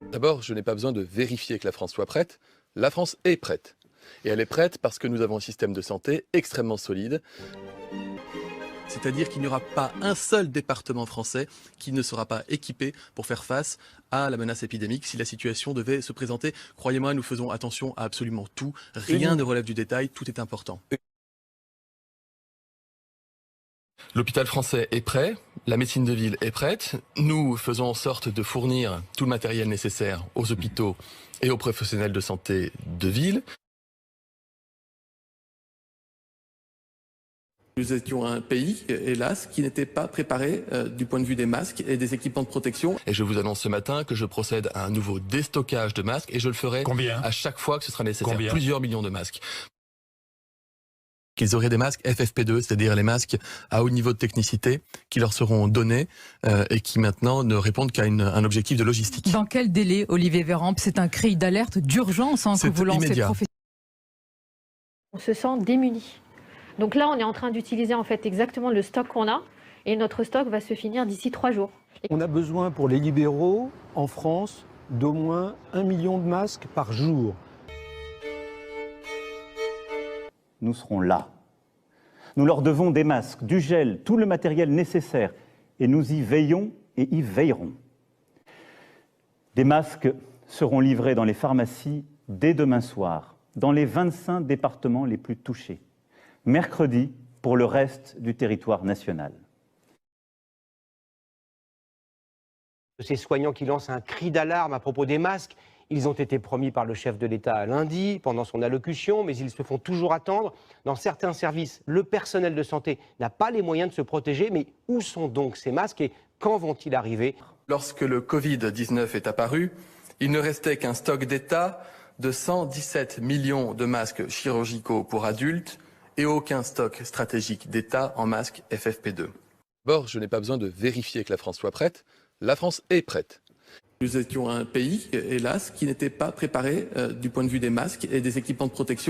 D'abord, je n'ai pas besoin de vérifier que la France soit prête. La France est prête. Et elle est prête parce que nous avons un système de santé extrêmement solide. C'est-à-dire qu'il n'y aura pas un seul département français qui ne sera pas équipé pour faire face à la menace épidémique si la situation devait se présenter. Croyez-moi, nous faisons attention à absolument tout. Rien ne relève du détail, tout est important. L'hôpital français est prêt, la médecine de ville est prête. Nous faisons en sorte de fournir tout le matériel nécessaire aux hôpitaux et aux professionnels de santé de ville. Nous étions un pays, hélas, qui n'était pas préparé du point de vue des masques et des équipements de protection. Et je vous annonce ce matin que je procède à un nouveau déstockage de masques et je le ferai à chaque fois que ce sera nécessaire. Plusieurs millions de masques. Qu'ils auraient des masques FFP2, c'est-à-dire les masques à haut niveau de technicité, qui leur seront donnés et qui maintenant ne répondent qu'à un objectif de logistique. Dans quel délai, Olivier Véran? C'est un cri d'alerte d'urgence que vous lancez. Immédiat. On se sent démuni. Donc là, on est en train d'utiliser en fait exactement le stock qu'on a et notre stock va se finir d'ici 3 jours. On a besoin pour les libéraux en France d'au moins 1 million de masques par jour. Nous serons là. Nous leur devons des masques, du gel, tout le matériel nécessaire et nous y veillons et y veillerons. Des masques seront livrés dans les pharmacies dès demain soir, dans les 25 départements les plus touchés. Mercredi pour le reste du territoire national. Ces soignants qui lancent un cri d'alarme à propos des masques, ils ont été promis par le chef de l'État lundi pendant son allocution, mais ils se font toujours attendre. Dans certains services, le personnel de santé n'a pas les moyens de se protéger, mais où sont donc ces masques et quand vont-ils arriver? Lorsque le Covid-19 est apparu, il ne restait qu'un stock d'État de 117 millions de masques chirurgicaux pour adultes et aucun stock stratégique d'État en masques FFP2. D'abord, je n'ai pas besoin de vérifier que la France soit prête. La France est prête. Nous étions un pays, hélas, qui n'était pas préparé du point de vue des masques et des équipements de protection.